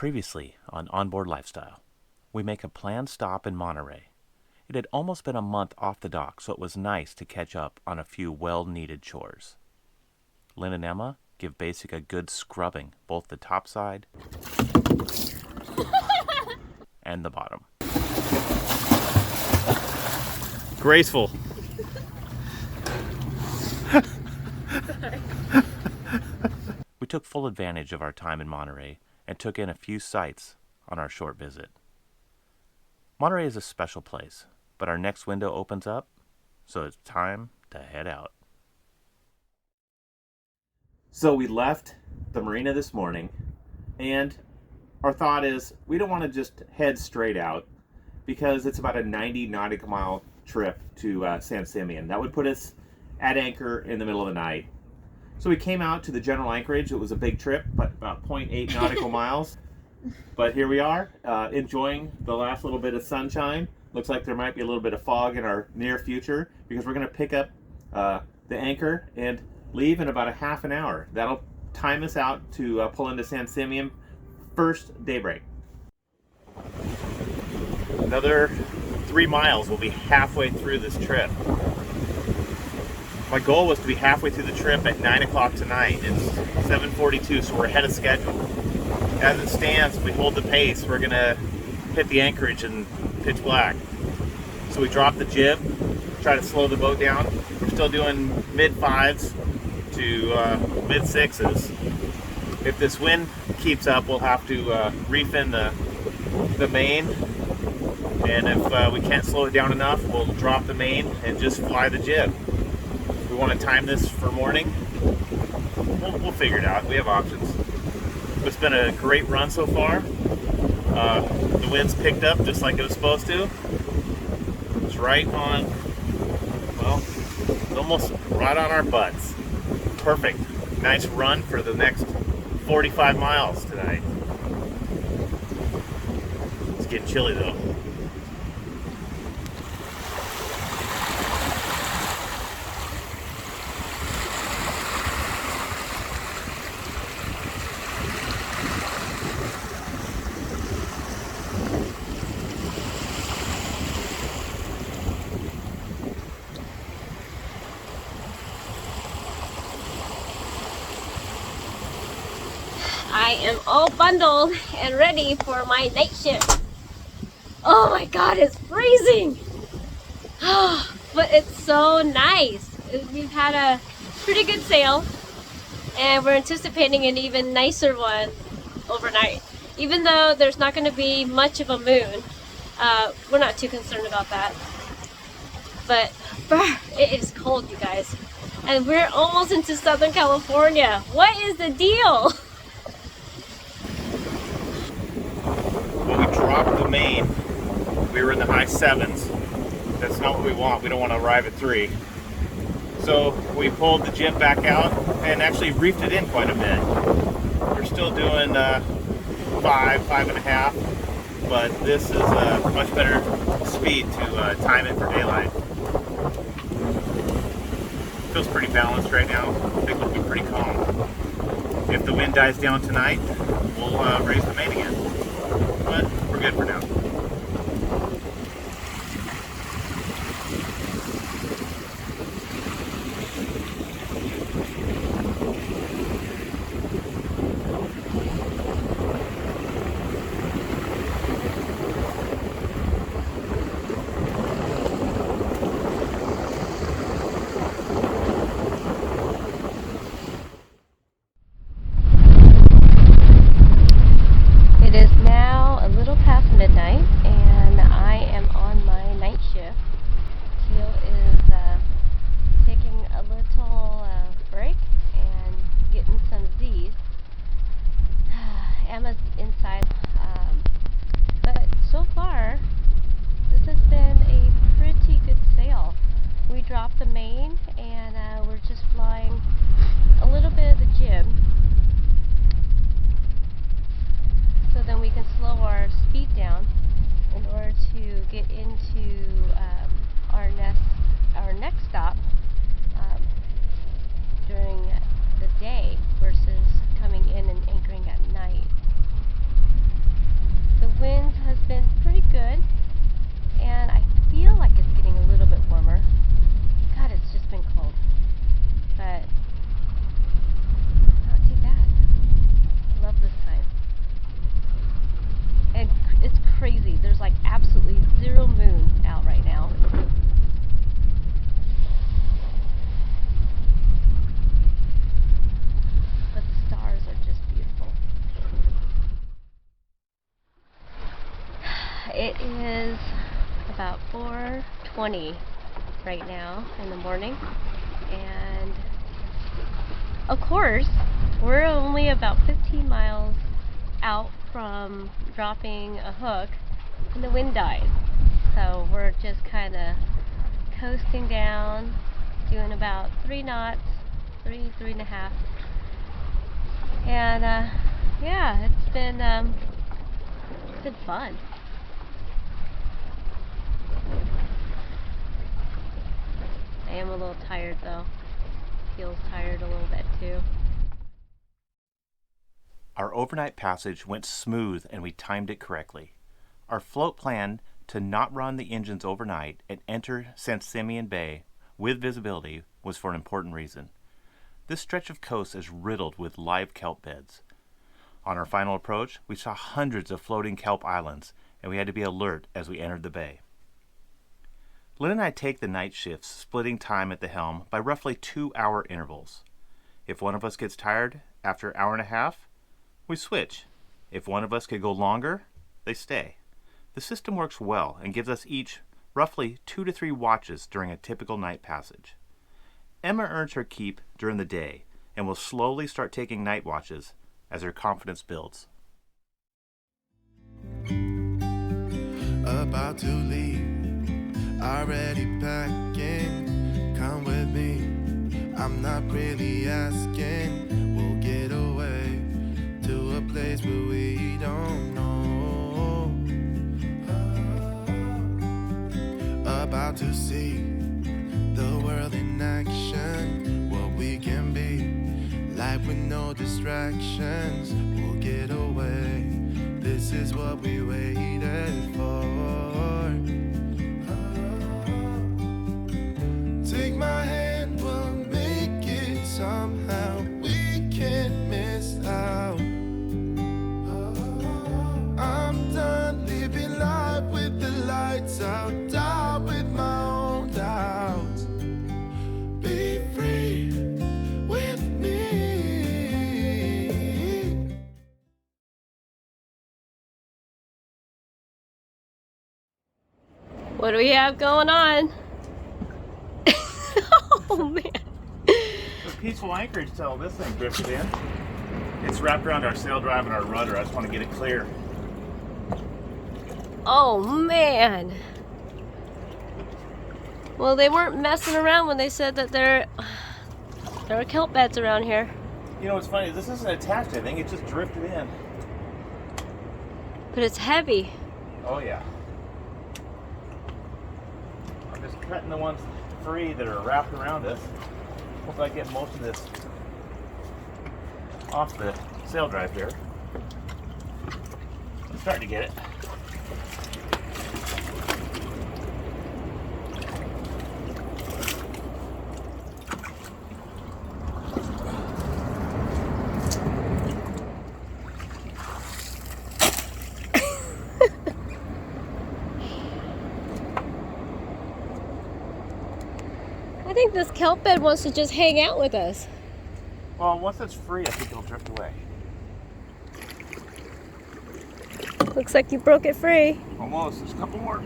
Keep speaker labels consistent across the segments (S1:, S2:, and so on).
S1: Previously on Onboard Lifestyle, we make a planned stop in Monterey. It had almost been a month off the dock, so it was nice to catch up on a few well-needed chores. Lynn and Emma give Basic a good scrubbing, both the top side and the bottom. Graceful. We took full advantage of our time in Monterey and took in a few sights on our short visit. Monterey is a special place, but our next window opens up, so it's time to head out. So we left the marina this morning, and our thought is we don't want to just head straight out because it's about a 90 nautical mile trip to San Simeon. That would put us at anchor in the middle of the night. So we came out to the general anchorage. It was a big trip, but about 0.8 nautical miles. But here we are, enjoying the last little bit of sunshine. Looks like there might be a little bit of fog in our near future because we're going to pick up the anchor and leave in about a half an hour. That'll time us out to pull into San Simeon first daybreak. Another 3 miles. We'll be halfway through this trip. My goal was to be halfway through the trip at 9 o'clock tonight. It's 7:42, so we're ahead of schedule. As it stands, if we hold the pace, we're going to hit the anchorage in pitch black. So we drop the jib, try to slow the boat down. We're still doing mid-5s to mid-6s. If this wind keeps up, we'll have to refin the main. And if we can't slow it down enough, we'll drop the main and just fly the jib. We want to time this for morning. We'll figure it out. We have options. It's been a great run so far. The wind's picked up just like it was supposed to. It's right on, well, almost right on our butts. Perfect. Nice run for the next 45 miles tonight. It's getting chilly though.
S2: I am all bundled and ready for my night shift. Oh my god, it's freezing! But it's so nice. We've had a pretty good sail and we're anticipating an even nicer one overnight. Even though there's not going to be much of a moon, we're not too concerned about that. But it is cold, you guys. And we're almost into Southern California. What is the deal?
S1: When we dropped the main, we were in the high 7s. That's not what we want. We don't want to arrive at 3. So we pulled the jib back out and actually reefed it in quite a bit. We're still doing 5.5, but this is a much better speed to time it for daylight. Feels pretty balanced right now. I think it'll be pretty calm. If the wind dies down tonight, we'll raise the main again. But we're good for now.
S2: It is about 4:20 right now in the morning, and of course we're only about 15 miles out from dropping a hook and the wind died. So we're just kind of coasting down, doing about 3 knots, 3.5. And yeah, it's been fun. I am a little tired though. Feels tired a little bit too.
S3: Our overnight passage went smooth and we timed it correctly. Our float plan to not run the engines overnight and enter San Simeon Bay with visibility was for an important reason. This stretch of coast is riddled with live kelp beds. On our final approach, we saw hundreds of floating kelp islands, and we had to be alert as we entered the bay. Lynn and I take the night shifts, splitting time at the helm by roughly 2-hour intervals. If one of us gets tired after an hour and a half, we switch. If one of us could go longer, they stay. The system works well and gives us each roughly 2 to 3 watches during a typical night passage. Emma earns her keep during the day and will slowly start taking night watches as her confidence builds.
S4: About to leave, already packing. Come with me, I'm not really asking. We'll get away to a place where we don't know. About to see the world in action, what we can be, life with no distractions. We'll get away, this is what we waited for. Take my hand, we'll make it somehow. We can't miss out. I'm done living life with the lights out. Die with my own doubts. Be free with me.
S2: What do we have going on? Oh man.
S1: It's a peaceful anchorage till this thing drifted in. It's wrapped around our sail drive and our rudder. I just want to get it clear.
S2: Oh man. Well, they weren't messing around when they said that there are kelp beds around here.
S1: You know what's funny? This isn't attached to anything. It just drifted in.
S2: But it's heavy.
S1: Oh yeah. I'm just cutting the ones free that are wrapped around us. Hope I get most of this off the sail drive here. I'm starting to get it.
S2: I think this kelp bed wants to just hang out with us.
S1: Well, once it's free, I think it'll drift away.
S2: Looks like you broke it free.
S1: Almost. There's a couple more.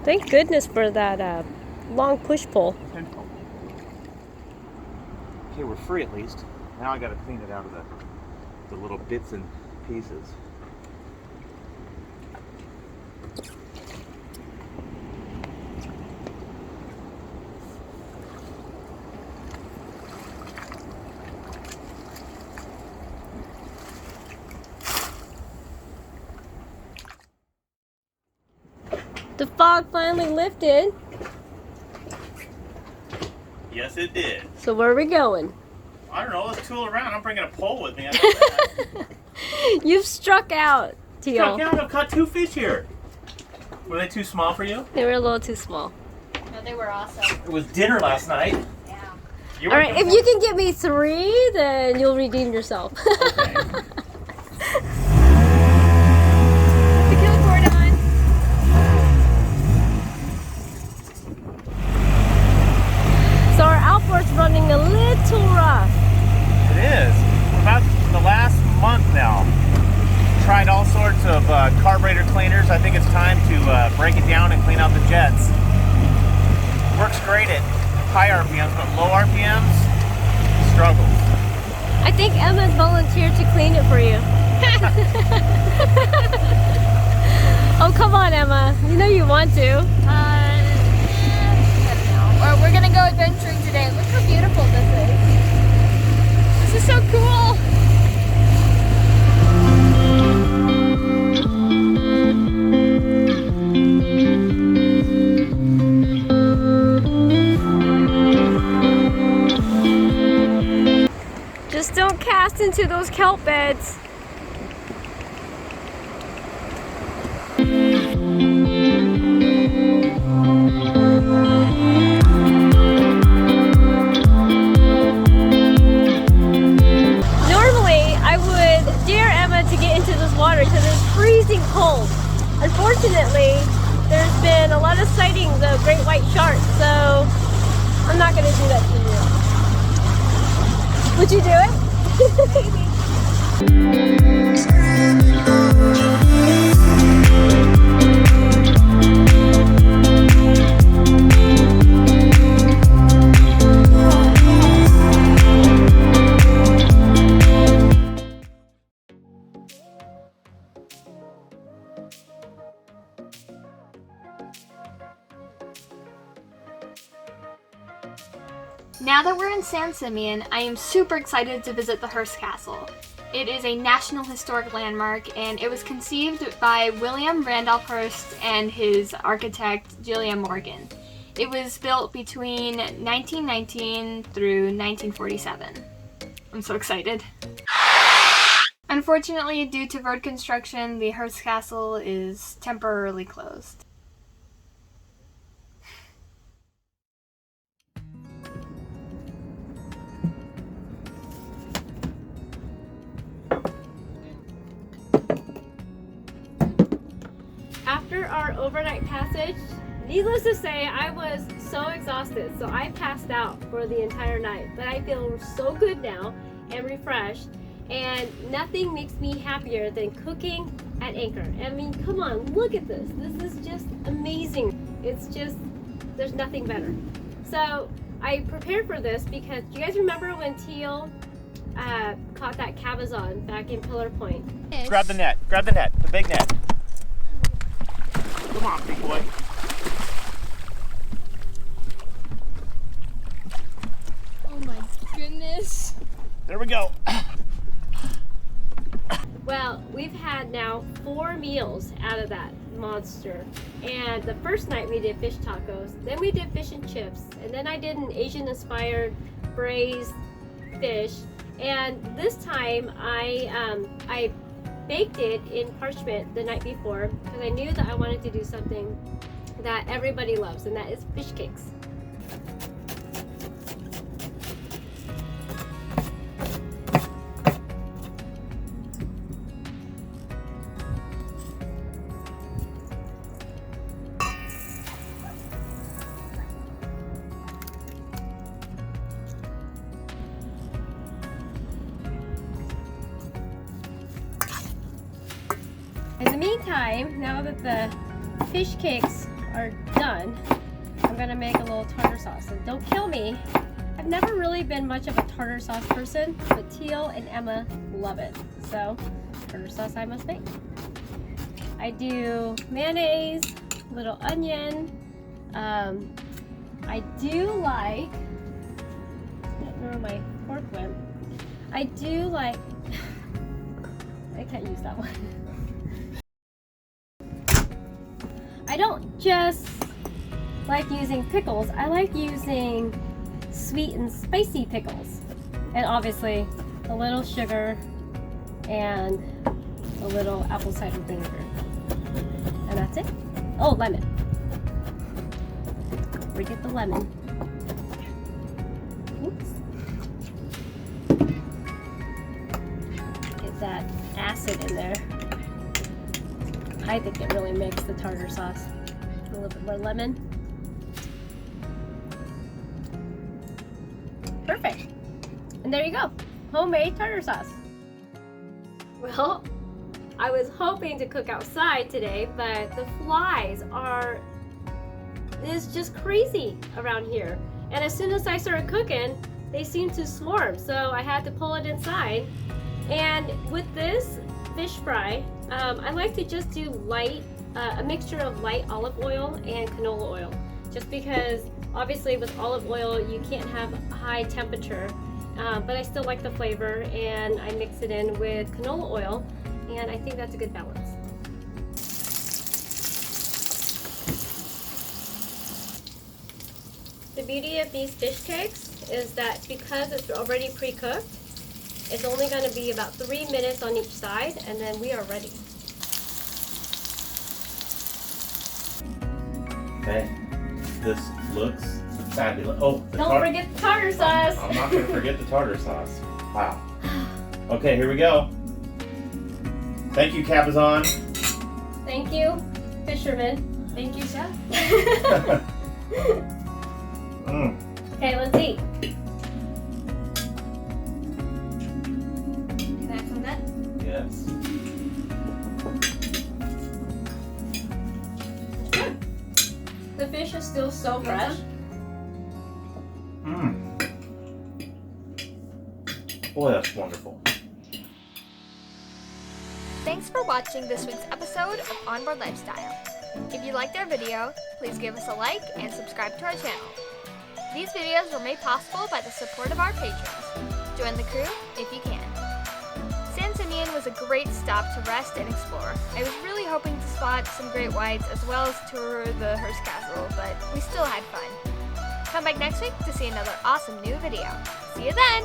S2: Thank goodness for that long push pull.
S1: Okay, we're free at least. Now I got to clean it out of the little bits and pieces.
S2: The fog finally lifted.
S1: Yes, it did.
S2: So where are we going?
S1: I don't know. Let's tool around. I'm bringing a pole with me. I know that.
S2: You've struck out, Teal.
S1: Struck out. I've caught 2 fish here. Were they too small for you?
S2: They were a little too small.
S5: No, they were awesome.
S1: It was dinner last night.
S5: Yeah.
S1: You
S2: All right, if you can get me 3, then you'll redeem yourself.
S1: Okay.
S2: The kill cord on. So our outboard's running a little rough.
S1: It is. About the last month now. Tried all sorts of course, I think it's time to break it down and clean out the jets. Works great at high RPMs, but low RPMs, struggles.
S2: I think Emma's volunteered to clean it for you. Oh, come on, Emma. You know you want to.
S5: I don't know. Or we're gonna go adventuring today. Look how beautiful this is. This is so cool.
S2: Just don't cast into those kelp beds. Normally, I would dare Emma to get into this water because it's freezing cold. Unfortunately, there's been a lot of sightings of great white sharks, so I'm not going to do that to you. Would you do it?
S5: Now that we're in San Simeon, I am super excited to visit the Hearst Castle. It is a National Historic Landmark, and it was conceived by William Randolph Hearst and his architect, Julia Morgan. It was built between 1919 through 1947. I'm so excited. Unfortunately, due to road construction, the Hearst Castle is temporarily closed.
S2: After our overnight passage, needless to say, I was so exhausted, so I passed out for the entire night. But I feel so good now and refreshed, and nothing makes me happier than cooking at anchor. I mean, come on, look at this. This is just amazing. It's just, there's nothing better. So I prepared for this because, do you guys remember when Teal caught that cabezon back in Pillar Point?
S1: Grab the net, the big net. Come on, big boy.
S5: Oh my goodness.
S1: There we go.
S2: Well, we've had now 4 meals out of that monster. And the first night we did fish tacos, then we did fish and chips, and then I did an Asian-inspired braised fish. And this time I baked it in parchment the night before because I knew that I wanted to do something that everybody loves, and that is fish cakes. In the meantime, now that the fish cakes are done, I'm gonna make a little tartar sauce. And don't kill me, I've never really been much of a tartar sauce person, but Teal and Emma love it. So, tartar sauce I must make. I do mayonnaise, little onion. I do like, I don't know where my fork went. I do like, I can't use that one. I don't just like using pickles, I like using sweet and spicy pickles. And obviously a little sugar and a little apple cider vinegar. And that's it. Oh, lemon. Forget the lemon. Oops. Get that acid in there. I think it really makes the tartar sauce. A little bit more lemon. Perfect. And there you go. Homemade tartar sauce. Well, I was hoping to cook outside today, but the flies is just crazy around here. And as soon as I started cooking, they seemed to swarm, so I had to pull it inside. And with this fish fry, I like to just do a mixture of light olive oil and canola oil, just because obviously with olive oil you can't have a high temperature, but I still like the flavor, and I mix it in with canola oil, and I think that's a good balance. The beauty of these fish cakes is that because it's already pre-cooked, it's only going to be about 3 minutes on each side, and then we are ready.
S3: Okay, this looks fabulous. Oh,
S2: Don't forget the tartar sauce.
S3: I'm not going to forget the tartar sauce. Wow. Okay, here we go. Thank you, Cabazon.
S2: Thank you, fisherman.
S5: Thank you, chef.
S2: Okay, let's eat. Can I have some of that?
S3: Yes.
S2: The fish is still so fresh.
S3: Boy, that's wonderful.
S5: Thanks for watching this week's episode of Onboard Lifestyle. If you liked our video, please give us a like and subscribe to our channel. These videos were made possible by the support of our patrons. Join the crew if you can. San Simeon was a great stop to rest and explore. I was really hoping to spot some great whites as well as tour the Hearst Castle, but we still had fun. Come back next week to see another awesome new video. See you then!